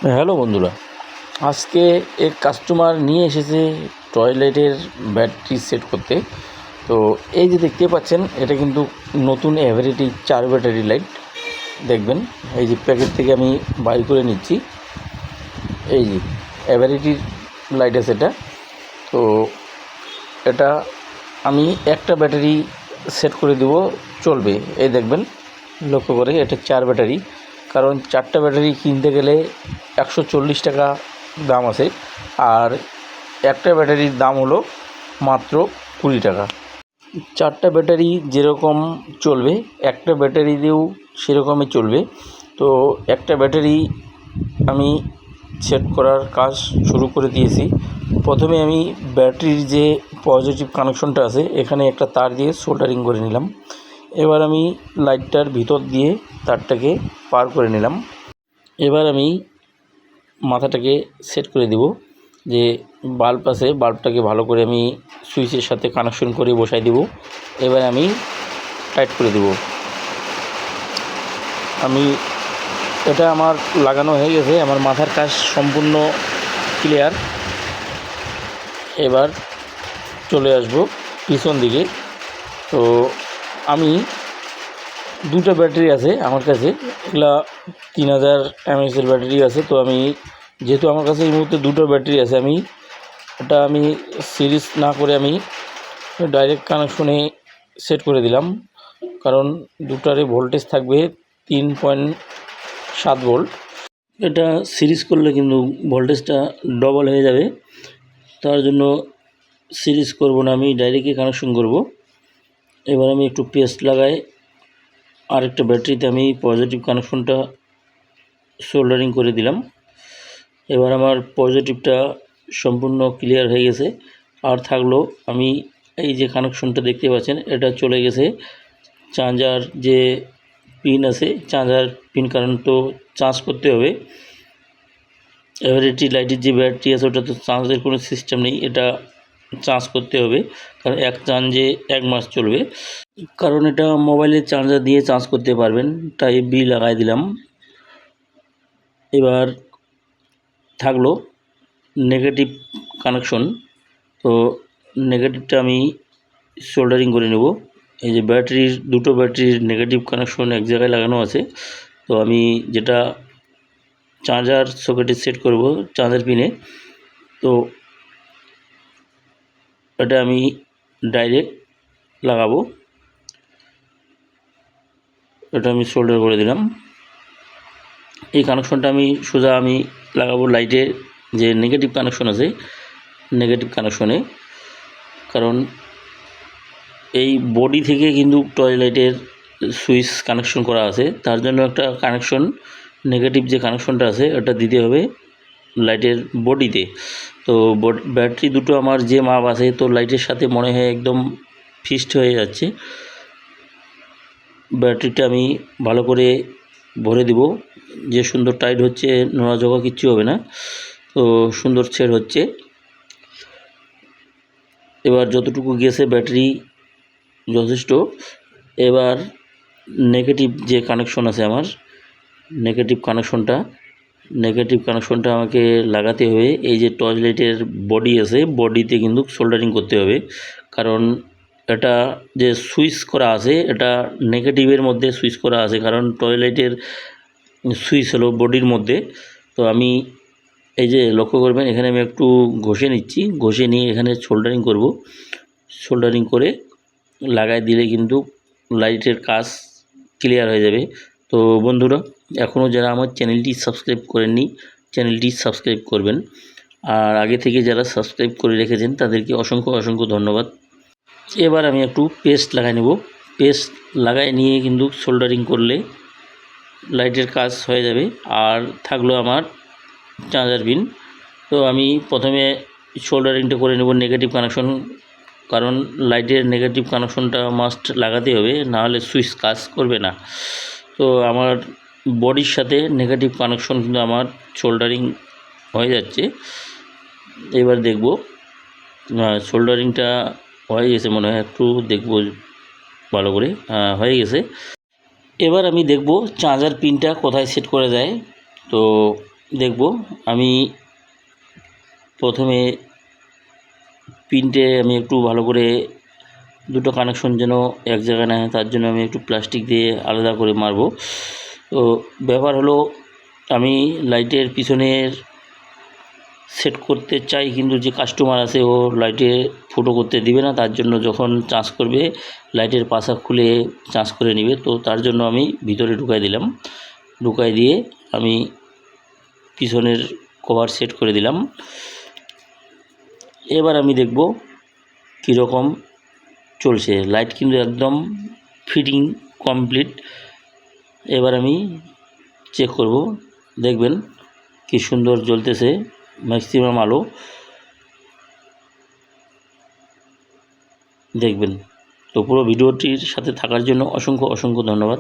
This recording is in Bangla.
হ্যালো বন্ধুরা, আজকে এক কাস্টমার নিয়ে এসেছে টয়লেটের ব্যাটারি সেট করতে। তো এই যে দেখতে পাচ্ছেন, এটা কিন্তু নতুন এভারেটি 4 ব্যাটারি লাইট। দেখবেন এই যে প্যাকেট থেকে আমি বাই করে নিচ্ছি। এই যে এভারেটির লাইট আছে এটা। তো এটা আমি একটা ব্যাটারি সেট করে দেব, চলবে। এই দেখবেন, লক্ষ্য করে, এটা 4 ব্যাটারি। কারণ 4টা ব্যাটারি কিনতে গেলে 140 টাকা দাম আছে, আর একটা ব্যাটারির দাম হলো মাত্র 20 টাকা। 4টা ব্যাটারি যেরকম চলবে, একটা ব্যাটারি দিয়েও সেরকমই চলবে। তো একটা ব্যাটারি আমি সেট করার কাজ শুরু করে দিয়েছি। প্রথমে আমি ব্যাটারির যে পজিটিভ কানেকশনটা আছে, এখানে একটা তার দিয়ে সোল্ডারিং করে নিলাম। এবার আমি লাইটটার ভিতর দিয়ে তারটাকে পার করে নিলাম। এবার আমি মাথাটাকে সেট করে দেব। যে বাল্ব আছে, বাল্বটাকে ভালো করে আমি সুইচের সাথে কানেকশন করে বসাই দেব। এবার আমি টাইট করে দেব। এটা আমার লাগানো হয়ে গেছে, আমার মাথার কাজ সম্পূর্ণ ক্লিয়ার। এবার চলে আসব পিছন দিকে। তো আমি দুটো ব্যাটারি আছে আমার কাছে, এগুলা 3000 mAh ব্যাটারি আছে। তো আমি যেহেতু আমার কাছে এই মুহূর্তে দুটো ব্যাটারি আছে, আমি সিরিজ না করে আমি ডাইরেক্ট কানেকশনে সেট করে দিলাম। কারণ দুটারে ভোল্টেজ থাকবে 3.7 ভোল্ট। এটা সিরিজ করলে কিন্তু ভোল্টেজটা ডবল হয়ে যাবে। তার জন্য সিরিজ করব না, আমি ডাইরেক্টই কানেকশন করব। এবার আমি একটু পেস্ট লাগাই আরেকটা ব্যাটারিতে আমি পজিটিভ কানেকশনটা সোল্ডারিং করে দিলাম। এবার আমার পজিটিভটা সম্পূর্ণ ক্লিয়ার হয়ে গেছে। আর থাকলো, আমি এই যে কানেকশনটা দেখতে পাচ্ছেন, এটা চলে গেছে চার্জার যে পিন আছে, চার্জার পিন, কারণ তো চার্জ করতে হবে। এভারেটি লাইটের যে ব্যাটারি আছে, ওটা তো চার্জের কোনো সিস্টেম নেই, এটা চার্জ করতে হবে। কারণ এক চার্জে 1 মাস চলবে। কারণ এটা মোবাইলের চার্জার দিয়ে চার্জ করতে পারবেন, টাইপ বি লাগাই দিলাম। এবার থাকলো নেগেটিভ কানেকশন। তো নেগেটিভটা আমি সোল্ডারিং করে নেব। এই যে দুটো ব্যাটারির নেগেটিভ কানেকশন এক জায়গায় লাগানো আছে। তো আমি যেটা চার্জার সকেটে সেট করব চার্জার পিনে, তো এটা আমি ডাইরেক্ট লাগাবো। এটা আমি সোল্ডার করে দিলাম। এই কানেকশনটা আমি সোজা লাগাবো লাইটের যে নেগেটিভ কানেকশন আছে, নেগেটিভ কানেকশনে। কারণ এই বডি থেকে কিন্তু টয়লেটের সুইচ কানেকশন করা আছে, তার জন্য একটা কানেকশন, নেগেটিভ যে কানেকশনটা আছে ওটা দিতে হবে লাইটের বডিতে। তো ব্যাটারি দুটো আমার যে মাপ আছে, তো লাইটের সাথে মনে হয় একদম ফিক্সড হয়ে যাচ্ছে। ব্যাটারিটা আমি ভালো করে ভরে দিব, যে সুন্দর টাইট হচ্ছে, নড়াচড়া কিচ্ছু হবে না। তো সুন্দর সেট হচ্ছে। এবার যতটুকু গেছে ব্যাটারি যথেষ্ট। এবার নেগেটিভ যে কানেকশন আছে আমার, নেগেটিভ কানেকশনটা আমাকে লাগাতে হবে। এই যে টর্চ লাইটের বডি আছে, বডিতে কিন্তু সোল্ডারিং করতে হবে। কারণ এটা যে সুইচ করা আছে, এটা নেগেটিভের মধ্যে সুইচ করা আছে, কারণ টর্চ লাইটের সুইচ হলো বডির মধ্যে। তো আমি এই যে লক্ষ্য করবেন, এখানে আমি একটু ঘষে নিচ্ছি, ঘষে নিয়ে এখানে সোল্ডারিং করব। সোল্ডারিং করে লাগাই দিলে কিন্তু লাইটের কাজ ক্লিয়ার হয়ে যাবে। তো বন্ধুরা, এখনও যারা আমার চ্যানেলটি সাবস্ক্রাইব করেননি, চ্যানেলটি সাবস্ক্রাইব করবেন। আর আগে থেকে যারা সাবস্ক্রাইব করে রেখেছেন তাদেরকে অসংখ্য অসংখ্য ধন্যবাদ। এবার আমি একটু পেস্ট লাগাই নেব। পেস্ট লাগাই নিয়ে কিন্তু সোল্ডারিং করলে লাইটের কাজ হয়ে যাবে। আর থাকলো আমার চার্জার পিন। তো আমি প্রথমে সোল্ডারিংটা করে নেব নেগেটিভ কানেকশন, কারণ লাইটের নেগেটিভ কানেকশনটা মাস্ট লাগাতে হবে, না হলে সুইচ কাজ করবে না। তো আমার বডির সাথে নেগেটিভ কানেকশন কিন্তু আমার সোল্ডারিং হয়ে যাচ্ছে। এবার দেখব সোল্ডারিংটা হয়ে গেছে মনে হয়, একটু দেখব ভালো করে। হয়ে গেছে। এবার আমি দেখব চার্জার পিনটা কোথায় সেট করা যায়। তো দেখব। আমি প্রথমে পিনটে আমি একটু ভালো করে দুটো কানেকশন যেন এক জায়গায় না হয় তার জন্য আমি একটু প্লাস্টিক দিয়ে আলাদা করে মারব। তো ব্যাপার হলো, আমি লাইটের পিছনের সেট করতে চাই, কিন্তু যে কাস্টমার আছে ও লাইটে ফুটো করতে দিবে না, তার জন্য যখন চার্জ করবে লাইটের পাশা খুলে চার্জ করে নেবে। তো তার জন্য আমি ভিতরে ঢুকাই দিলাম, ঢুকাই দিয়ে আমি পিছনের কভার সেট করে দিলাম। এবার আমি দেখব কীরকম চলছে। লাইট কিন্তু একদম ফিটিং কমপ্লিট। এবার আমি চেক করব, দেখবেন কি সুন্দর জ্বলতেছে, ম্যাক্সিমাম আলো দেখবেন। তো পুরো ভিডিওটির সাথে থাকার জন্য অসংখ্য ধন্যবাদ।